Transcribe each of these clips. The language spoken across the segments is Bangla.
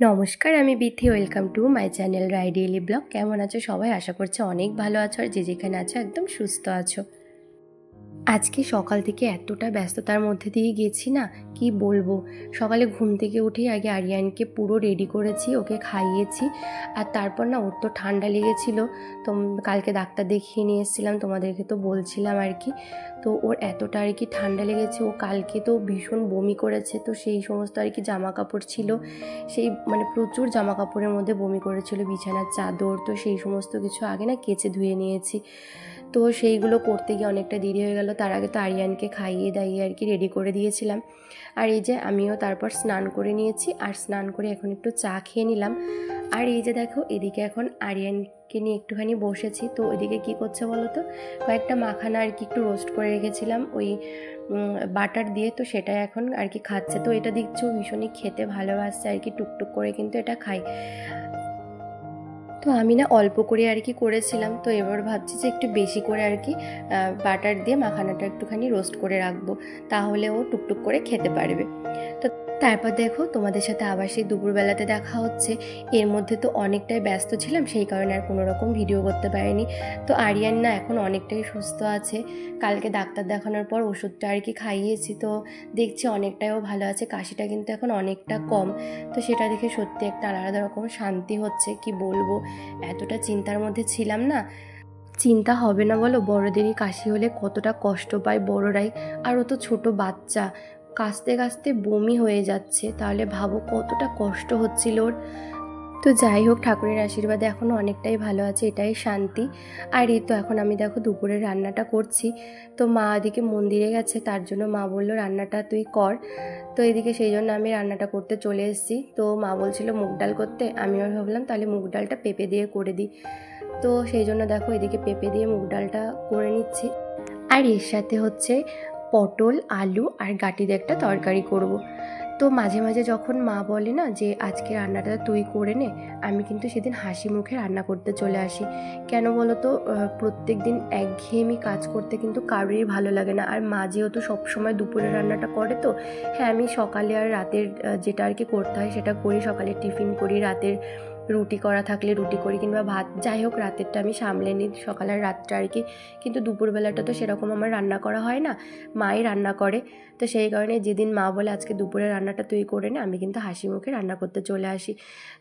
নমস্কার, আমি Bithi. Welcome to my channel Rai daily blog. কেমন আছো সবাই? আশা করছি অনেক ভালো আছো, আর যে যেখানে আছো একদম সুস্থ আছো। আজকে সকাল থেকে এতটা ব্যস্ততার মধ্যে দিয়ে গেছি না, কি বলবো। সকালে ঘুম থেকে উঠেই আগে আরিয়ানকে পুরো রেডি করেছি, ওকে খাইয়েছি। আর তারপর না, ওর তো ঠান্ডা লেগেছিল, তো কালকে ডাক্তার দেখিয়ে নিয়ে এসেছিলাম, তোমাদেরকে তো বলছিলাম আর কি। তো ওর এতটা আর কি ঠান্ডা লেগেছে, ও কালকে তো ভীষণ বমি করেছে। তো সেই সমস্ত আর কি জামা কাপড় ছিল, সেই মানে প্রচুর জামা কাপড়ের মধ্যে বমি করেছিল, বিছানার চাদর, তো সেই সমস্ত কিছু আগে না কেচে ধুয়ে নিয়েছি। তো সেইগুলো করতে গিয়ে অনেকটা দেরি হয়ে গেল। তার আগে তো আরিয়ানকে খাইয়ে দাইয়ে আর কি রেডি করে দিয়েছিলাম। আর এই যে আমিও তারপর স্নান করে নিয়েছি, আর স্নান করে এখন একটু চা খেয়ে নিলাম। আর এই যে দেখো, এদিকে এখন আরিয়ানকে নিয়ে একটুখানি বসেছি। তো ওইদিকে কী করছে বলো তো, কয়েকটা মাখানা আর কি একটু রোস্ট করে রেখেছিলাম ওই বাটার দিয়ে, তো সেটা এখন আর কি খাচ্ছে। তো এটা দেখছো ভীষণই খেতে ভালোবাসছে আর কি, টুকটুক করে কিন্তু এটা খাই। তো আমি না অল্প করে আর কি করেছিলাম, তো এবার ভাবছি যে একটু বেশি করে আর কি বাটার দিয়ে মাখানাটা একটুখানি রোস্ট করে রাখবো, তাহলে ও টুকটুক করে খেতে পারবে। তো তারপর দেখো, তোমাদের সাথে আবার সেই দুপুরবেলাতে দেখা হচ্ছে। এর মধ্যে তো অনেকটাই ব্যস্ত ছিলাম, সেই কারণে আর কোনো রকম ভিডিও করতে পারিনি। তো আরিয়ান না এখন অনেকটাই সুস্থ আছে। কালকে ডাক্তার দেখানোর পর ওষুধটা আর কি খাইয়েছি, তো দেখছি অনেকটাইও ভালো আছে। কাশিটা কিন্তু এখন অনেকটা কম। তো সেটা দেখে সত্যি একটা আলাদা রকম শান্তি হচ্ছে, কি বলবো। এতটা চিন্তার মধ্যে ছিলাম না। চিন্তা হবে না বলো, বড়দেরই কাশি হলে কতটা কষ্ট পায় বড়রাই। আর ও তো ছোটো বাচ্চা, কাশতে কাশতে বমি হয়ে যাচ্ছে, তাহলে ভাবো কতটা কষ্ট হচ্ছিল ওর। তো যাই হোক, ঠাকুরের আশীর্বাদে এখনও অনেকটাই ভালো আছে, এটাই শান্তি। আর এই তো এখন আমি দেখো দুপুরের রান্নাটা করছি। তো মা এদিকে মন্দিরে গেছে, তার জন্য মা বললো রান্নাটা তুই কর। তো এদিকে সেই জন্য আমি রান্নাটা করতে চলে এসেছি। তো মা বলছিল মুগ ডাল করতে, আমিও ভাবলাম তাহলে মুগ ডালটা পেঁপে দিয়ে করে দিই। তো সেই জন্য দেখো এদিকে পেঁপে দিয়ে মুগ ডালটা করে নিচ্ছি। আর এর সাথে হচ্ছে পটল, আলু আর গাটি দিয়ে একটা তরকারি করব। তো মাঝে মাঝে যখন মা বলে না যে আজকে রান্নাটা তুই করে নে, আমি কিন্তু সেদিন হাসি মুখে রান্না করতে চলে আসি। কেন বলো তো, প্রত্যেক দিন একঘেয়েমি কাজ করতে কিন্তু কারোরই ভালো লাগে না। আর মা যেহেতু সবসময় দুপুরের রান্নাটা করে, তো হ্যাঁ, আমি সকালে আর রাতের যেটা আর কি করতে হয় সেটা করি। সকালে টিফিন করি, রাতের রুটি করা থাকলে রুটি করি, কিংবা ভাত, যাই হোক রাতেরটা আমি সামলে নিই, সকাল আর রাতটা আর কি। কিন্তু দুপুরবেলাটা তো সেরকম আমার রান্না করা হয় না, মাই রান্না করে। তো সেই কারণে যেদিন মা বলে আজকে দুপুরের রান্নাটা তুই করে নে, আমি কিন্তু হাসি মুখে রান্না করতে চলে আসি।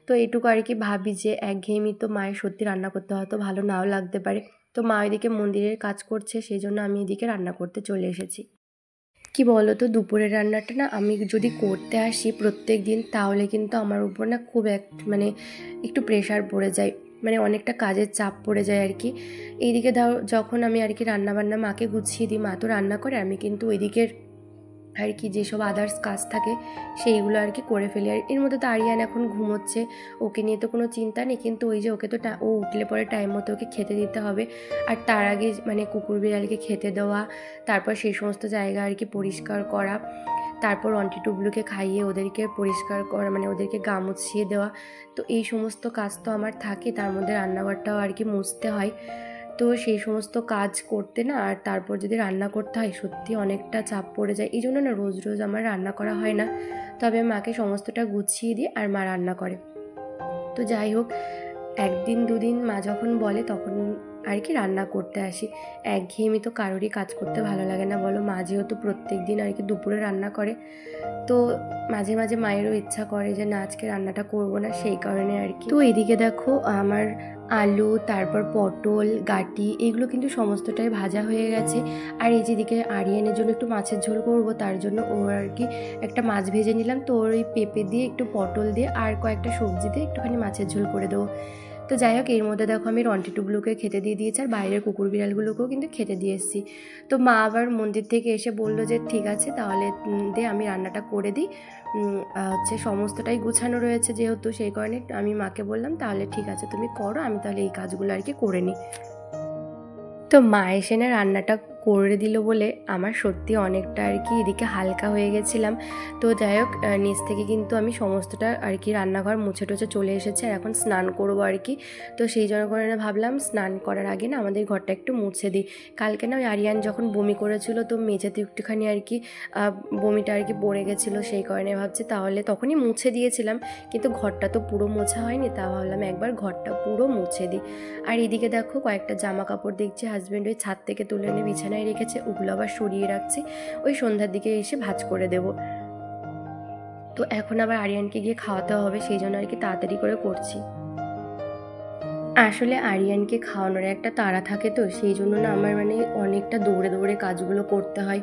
তো এইটুকু আর কি ভাবি যে একঘেয়েমি তো মায়ের সত্যি রান্না করতে হয়তো ভালো নাও লাগতে পারে। তো মা এদিকে মন্দিরের কাজ করছে, সেই জন্য আমি এদিকে রান্না করতে চলে এসেছি। কি বলো তো, দুপুরের রান্নাটা না আমি যদি করতে আসি প্রত্যেক দিন, তাহলে কিন্তু আমার উপর না খুব মানে একটু প্রেশার পড়ে যায়, মানে অনেকটা কাজের চাপ পড়ে যায় আর কি। এইদিকে যখন আমি আর কি রান্নাবান্না মাকে গুছিয়ে দিই, মা তো রান্না করে, আমি কিন্তু ওইদিকের আর কি যেসব আদার্স কাজ থাকে সেইগুলো আর কি করে ফেলি। আর এর মধ্যে তো আরিয়ান এখন ঘুমোচ্ছে, ওকে নিয়ে তো কোনো চিন্তা নেই। কিন্তু ওই যে ওকে তো ও উঠলে পরে টাইম মতো ওকে খেতে দিতে হবে। আর তার আগে মানে কুকুর বিড়ালকে খেতে দেওয়া, তারপর সেই সমস্ত জায়গা আর কি পরিষ্কার করা, তারপর অন্টি টুবলুকে খাইয়ে ওদেরকে পরিষ্কার করা, মানে ওদেরকে গা মুছিয়ে দেওয়া। তো এই সমস্ত কাজ তো আমার থাকে, তার মধ্যে রান্নাঘরটাও আর কি মুছতে হয়। তো সেই সমস্ত কাজ করতে না, আর তারপর যদি রান্না করতে হয়, সত্যি অনেকটা চাপ পড়ে যায়। এই জন্য না রোজ রোজ আমার রান্না করা হয় না, তবে মাকে সমস্তটা গুছিয়ে দিই আর মা রান্না করে। তো যাই হোক, একদিন দুদিন মা যখন বলে তখন আর কি রান্না করতে আসি। একঘেয়েমি তো কারোরই কাজ করতে ভালো লাগে না বলো। মা যেহেতু প্রত্যেক দিন আর কি দুপুরে রান্না করে, তো মাঝে মাঝে মায়েরও ইচ্ছা করে যে না আজকে রান্নাটা করবো না, সেই কারণে আর কি। তো এদিকে দেখো আমার আলু, তারপর পটল, গাটি, এগুলো কিন্তু সমস্তটাই ভাজা হয়ে গেছে। আর এই যেদিকে আরিয়ানের জন্য একটু মাছের ঝোল করবো, তার জন্য ওর আর কি একটা মাছ ভেজে নিলাম। তো ওর ওই পেঁপে দিয়ে, একটু পটল দিয়ে আর কয়েকটা সবজি দিয়ে একটুখানি মাছের ঝোল করে দেবো। তো যাই হোক, এর মধ্যে দেখো আমি রন্টিটুগুলোকে খেতে দিয়ে দিয়েছি, আর বাইরের কুকুর বিড়ালগুলোকেও কিন্তু খেতে দিয়ে এসেছি। তো মা আবার মন্দির থেকে এসে বললো যে ঠিক আছে তাহলে দে আমি রান্নাটা করে দিই। হচ্ছে সমস্তটাই গুছানো রয়েছে যেহেতু, সেই কারণে আমি মাকে বললাম তাহলে ঠিক আছে তুমি করো, আমি তাহলে এই কাজগুলো আর কি করে নিই। তো মা এসে না রান্নাটা করে দিল বলে আমার সত্যি অনেকটা আর কি এদিকে হালকা হয়ে গেছিলাম। তো যাই হোক, নিচ থেকে কিন্তু আমি সমস্তটা আর কি রান্নাঘর মুছে টুছে চলে এসেছি, আর এখন স্নান করবো আর কি। তো সেই জন্য করে ভাবলাম স্নান করার আগে না আমাদের ঘরটা একটু মুছে দিই। কালকে না ওই আরিয়ান যখন বমি করেছিল তো মেঝেতে একটুখানি আর কি বমিটা আর কি পড়ে গেছিলো, সেই কারণে ভাবছি তাহলে তখনই মুছে দিয়েছিলাম, কিন্তু ঘরটা তো পুরো মোছা হয়নি, তা ভাবলাম একবার ঘরটা পুরো মুছে দিই। আর এদিকে দেখো কয়েকটা জামা কাপড় দেখছি হাজব্যান্ড ওই ছাদ থেকে তুলে এনে বিছানায় রেখেছে, ওগুলো আবার সরিয়ে রাখছি, ওই সন্ধ্যার দিকে এসে ভাঁজ করে দেব। তো এখন আবার আরিয়ানকে গিয়ে খাওয়াতে হবে, সেই জন্য আর কি তাড়াতাড়ি করে করছি। আসলে আরিয়ানকে খাওয়ানোর একটা তাড়া থাকে, তো সেই জন্য না আমার মানে অনেকটা দৌড়ে দৌড়ে কাজগুলো করতে হয়।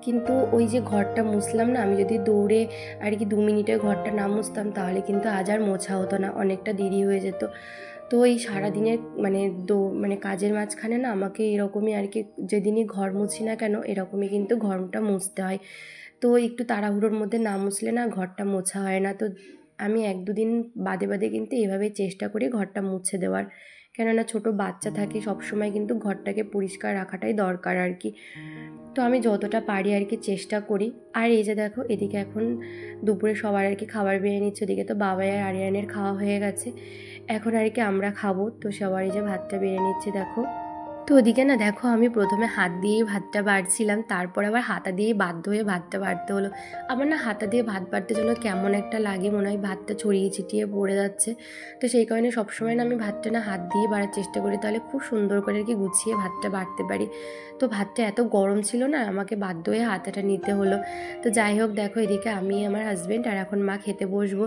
কিন্তু ওই যে ঘরটা মুছলাম না, আমি যদি দৌড়ে আর কি 2 মিনিটে ঘরটা না মুছতাম তাহলে কিন্তু আজ আর মোছা হতো না, অনেকটা দেরি হয়ে যেত। তো এই সারাদিনের মানে কাজের মাঝখানে না আমাকে এরকমই আর কি, যেদিনই ঘর মুছি না কেন এরকমই কিন্তু ঘরটা মুছতে হয়। তো একটু তাড়াহুড়োর মধ্যে না মুছলে না ঘরটা মোছা হয় না। তো আমি 1-2 দিন বাদে বাদে কিন্তু এভাবেই চেষ্টা করি ঘরটা মুছে দেওয়ার, কেননা ছোট বাচ্চা থাকে, সবসময় কিন্তু ঘরটাকে পরিষ্কার রাখাটাই দরকার আর কি। তো আমি যতটা পারি আর কি চেষ্টা করি। আর এই যে দেখো এদিকে এখন দুপুরে সবার আর কি খাবার বেড়ে নিচ্ছে, ওদিকে তো বাবাই আর আরিয়ানের খাওয়া হয়ে গেছে, এখন আর কি আমরা খাবো। তো সবার এই যে ভাতটা বেড়ে নিচ্ছে দেখো। তো ওদিকে না দেখো আমি প্রথমে হাত দিয়েই ভাতটা বাড়ছিলাম, তারপর আবার হাতা দিয়েই বাধ্য হয়ে ভাতটা বাড়তে হলো। আমার না হাতা দিয়ে ভাত বাড়তে জন্য কেমন একটা লাগে, মনে হয় ভাতটা ছড়িয়ে ছিটিয়ে পড়ে যাচ্ছে। তো সেই কারণে সবসময় না আমি ভাতটা না হাত দিয়ে বাড়ার চেষ্টা করি, তাহলে খুব সুন্দর করে আর কি গুছিয়ে ভাতটা বাড়তে পারি। তো ভাতটা এত গরম ছিল না, আমাকে বাধ্য হয়ে হাতাটা নিতে হলো। তো যাই হোক দেখো এদিকে আমি আমার হাজব্যান্ড আর এখন মা খেতে বসবো।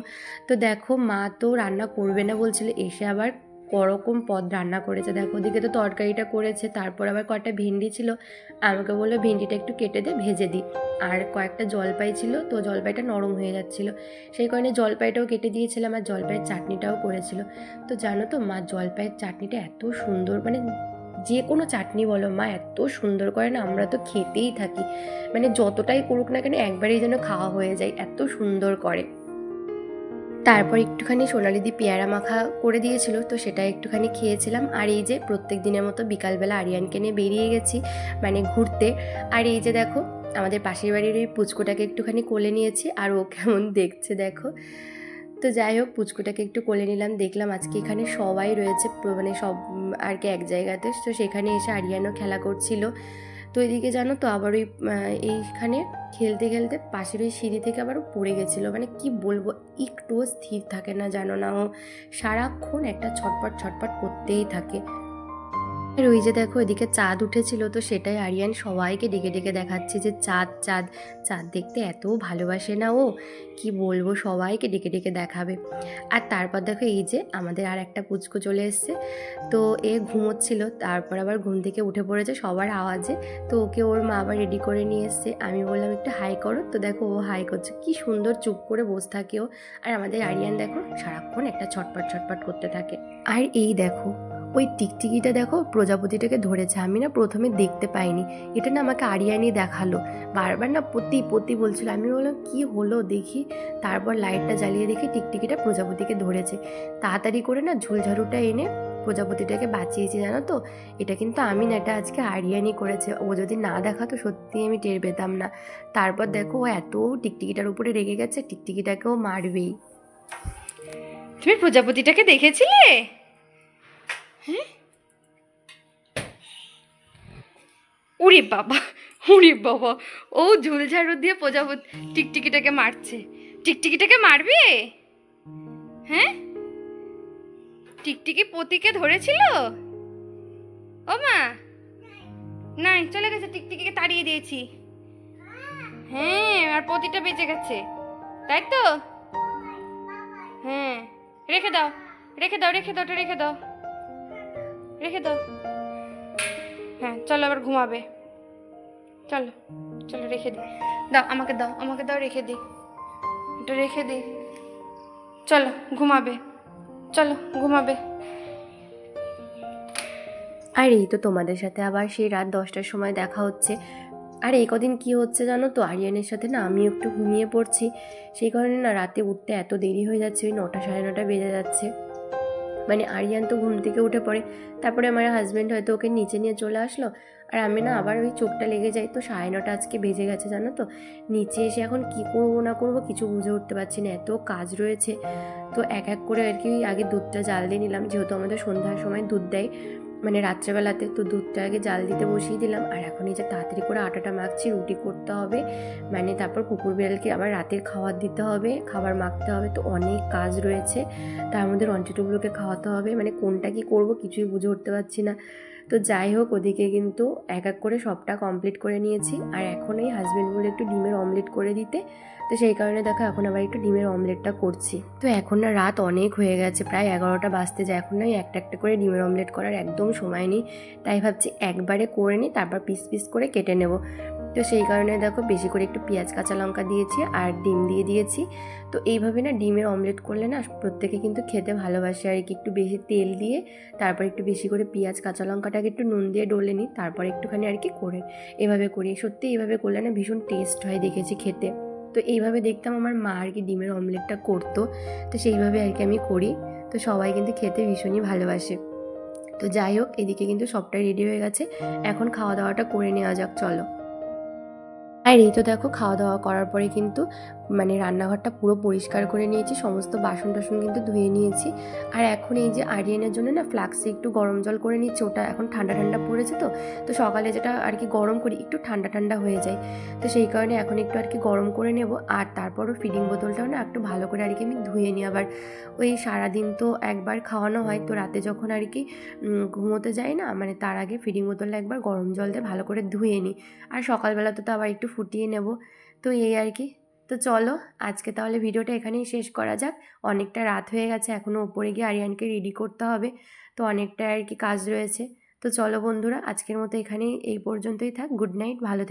তো দেখো মা তো রান্না করবে না বলছিল, এসে আবার করকম পদ রান্না করেছে। দেখো ওদিকে তো তরকারিটা করেছে, তারপর আবার কয়েকটা ভেন্ডি ছিল, আমাকে বললো ভেন্ডিটা একটু কেটে দে ভেজে দিই। আর কয়েকটা জলপাই ছিল, তো জলপাইটা নরম হয়ে যাচ্ছিল, সেই কারণে জলপাইটাও কেটে দিয়েছিলাম, আর জলপাইয়ের চাটনিটাও করেছিল। তো জানো তো মা জলপাইয়ের চাটনিটা এত সুন্দর, মানে যে কোনো চাটনি বলো মা এত সুন্দর করে না, আমরা তো খেতেই থাকি, মানে যতটাই করুক না কেন একবারেই যেন খাওয়া হয়ে যায়, এত সুন্দর করে। তারপর একটুখানি সোনালিদি পেয়ারা মাখা করে দিয়েছিল, তো সেটা একটুখানি খেয়েছিলাম। আর এই যে প্রত্যেক দিনের মতো বিকালবেলা আরিয়ানকে নিয়ে বেরিয়ে গেছি মানে ঘুরতে। আর এই যে দেখো আমাদের পাশের বাড়ির ওই পুচকুটাকে একটুখানি কোলে নিয়েছি, আর ও কেমন দেখছে দেখো। তো যাই হোক পুচকুটাকে একটু কোলে নিলাম, দেখলাম আজকে এখানে সবাই রয়েছে, মানে সব আর কি এক জায়গাতে, তো সেখানে এসে আরিয়ানও খেলা করছিল। তো এদিকে জানো তো আবার ওই এইখানে খেলতে খেলতে পাশের ওই সিঁড়ি থেকে আবারও পড়ে গেছিলো, মানে কি বলবো একটুও স্থির থাকে না জানো না, ও সারাক্ষণ একটা ছটপট ছটপট করতেই থাকে। আর ওই যে দেখো এদিকে চাঁদ উঠেছিল, তো সেটাই আরিয়ান সবাইকে ডেকে ডেকে দেখাচ্ছে যে চাঁদ চাঁদ চাঁদ দেখতে এত ভালোবাসে না ও, কি বলবো সবাইকে ডেকে ডেকে দেখাবে। আর তারপর দেখো এই যে আমাদের আর একটা পুচকু চলে এসছে, তো এ ঘুমোচ্ছিল, তারপর আবার ঘুম থেকে উঠে পড়েছে সবার আওয়াজে, তো ওকে ওর মা আবার রেডি করে নিয়ে এসছে। আমি বললাম একটু হাই করো, তো দেখো ও হাই করছে, কি সুন্দর চুপ করে বসে থাকে ও। আর আমাদের আরিয়ান দেখো সারাক্ষণ একটা ছটপট ছটপট করতে থাকে। আর এই দেখো ওই টিকটিকিটা দেখো প্রজাপতিটাকে ধরেছে, আমি না প্রথমে দেখতে পাইনি, এটা না আমাকে আরিয়ানই দেখালো, বারবার না পতি পতি বলছিল, আমি বললাম কি হলো দেখি, তারপর লাইটটা জ্বালিয়ে দেখি টিকটিকিটা প্রজাপতিকে ধরেছে, তাড়াতাড়ি করে না ঝুলঝাড়ুটা এনে প্রজাপতিটাকে বাঁচিয়েছি জানো তো। এটা কিন্তু আমি না, এটা আজকে আরিয়ানই করেছে, ও যদি না দেখাতো সত্যি আমি টের পেতাম না। তারপর দেখো ও এত টিকটিকিটার উপরে রেগে গেছে, টিকটিকিটাকেও মারবেই। তুমি প্রজাপতিটাকে দেখেছিলে? হ্যাঁ, উরি বাবা, উরি বাবা, ও ঝুলঝাড়ু দিয়ে প্রজাপতি টিকটিকিটাকে মারছে। টিকটিকিটাকে মারবে? হ্যাঁ, টিকটিকি পতিকে ধরেছিল। ও মা নাই, চলে গেছে, টিকটিকিকে তাড়িয়ে দিয়েছি। হ্যাঁ, আর পতিটা বেঁচে গেছে, তাই তো? হ্যাঁ, রেখে দাও, রেখে দাও, রেখে দাও, রেখে দাও, রেখে দাও। হ্যাঁ চলো আবার ঘুমাবে, চলো চলো রেখে দিই, দাও আমাকে দাও, আমাকে দাও, রেখে দিই, এটা রেখে দিই, চলো ঘুমাবে, চলো ঘুমাবে। আর এই তো তোমাদের সাথে আবার সেই রাত 10টার সময় দেখা হচ্ছে। আর এই কদিন কী হচ্ছে জানো তো, আরিয়ানের সাথে না আমি একটু ঘুমিয়ে পড়ছি, সেই কারণে না রাতে উঠতে এত দেরি হয়ে যাচ্ছে, ওই 9টা সাড়ে 9টা বেজে যাচ্ছে। মানে আরিয়ান তো ঘুম থেকে উঠে পড়ে, তারপরে আমার হাজব্যান্ড হয়তো ওকে নিচে নিয়ে চলে আসলো, আর আমি না আবার ওই চোখটা লেগে যাই, তো 9:30 আজকে বেজে গেছে জানো তো। নিচে এসে এখন কি করবো না করবো কিছু বুঝে উঠতে পারছি না, এত কাজ রয়েছে। তো এক এক করে আর কি আগে দুধটা জাল দিয়ে নিলাম, যেহেতু আমাদের সন্ধ্যার সময় দুধ দেয়, মানে রাত্রেবেলাতে, তো দুধটা আগে জাল দিতে বসিয়ে দিলাম। আর এখন এই যে তাড়াতাড়ি করে আটাটা মাখছি, রুটি করতে হবে, মানে তারপর কুকুর বিড়ালকে আবার রাতের খাবার দিতে হবে, খাবার মাখতে হবে, তো অনেক কাজ রয়েছে। তার মধ্যে রন্টিটুগুলোকে খাওয়াতে হবে, মানে কোনটা কি করব কিছুই বুঝে উঠতে পারছি না। তো যাই হোক, ওদিকে কিন্তু এক এক করে সবটা কমপ্লিট করে নিয়েছি। আর এখন এই হাজব্যান্ড বলে একটু ডিমের অমলেট করে দিতে, তো সেই কারণে দেখো এখন আবার একটু ডিমের অমলেটটা করছি। তো এখন না রাত অনেক হয়ে গেছে, প্রায় 11টা বাজতে যায়, এখন না একটা একটা করে ডিমের অমলেট করার একদম সময় নেই, তাই ভাবছি একবারে করে নিই, তারপর পিস পিস করে কেটে নেব। তো সেই কারণে দেখো বেশি করে একটু পেঁয়াজ কাঁচা লঙ্কা দিয়েছি আর ডিম দিয়ে দিয়েছি। তো এইভাবে না ডিমের অমলেট করলে না প্রত্যেকে কিন্তু খেতে ভালোবাসে আর কি। একটু বেশি তেল দিয়ে তারপর একটু বেশি করে পেঁয়াজ কাঁচা লঙ্কাটাকে একটু নুন দিয়ে ডলে নিই, তারপর একটুখানি আর কি করে এভাবে করি। সত্যি এইভাবে করলে না ভীষণ টেস্ট হয় দেখেছি খেতে। তো এইভাবে দেখতাম আমার মা আর কি ডিমের অমলেটটা করতো, তো সেইভাবে আর কি আমি করি। তো সবাই কিন্তু খেতে ভীষণই ভালোবাসে। তো যাই হোক, এদিকে কিন্তু সবটাই রেডি হয়ে গেছে, এখন খাওয়া দাওয়াটা করে নেওয়া যাক চলো। আর এই তো দেখো খাওয়া দাওয়া করার পরে কিন্তু মানে রান্নাঘরটা পুরো পরিষ্কার করে নিয়েছি, সমস্ত বাসন টাসন কিন্তু ধুয়ে নিয়েছি। আর এখন এই যে আরিয়ানের জন্য না ফ্লাক্সে একটু গরম জল করে নিচ্ছি, ওটা এখন ঠান্ডা ঠান্ডা পড়েছে, তো সকালে যেটা আর কি গরম করি একটু ঠান্ডা ঠান্ডা হয়ে যায়, তো সেই কারণে এখন একটু আর কি গরম করে নেব। আর তারপরও ফিডিং বোতলটাও না একটু ভালো করে আর কি আমি ধুয়ে নিই। আবার ওই সারাদিন তো একবার খাওয়ানো হয়, তো রাতে যখন আর কি ঘুমোতে যাই না, মানে তার আগে ফিডিং বোতলটা একবার গরম জল দিয়ে ভালো করে ধুয়ে নিই। আর সকালবেলা তো আবার একটু ফুটিয়ে নেব। তো এই আর কি। তো চলো আজকে তাহলে ভিডিওটা এখানেই শেষ করা যাক, অনেকটা রাত হয়ে গেছে, এখনও ওপরে গিয়ে আরিয়ানকে রেডি করতে হবে, তো অনেকটা আর কি কাজ রয়েছে। তো চলো বন্ধুরা, আজকের মতো এখানেই এই পর্যন্তই থাক। গুড নাইট, ভালো থেকো।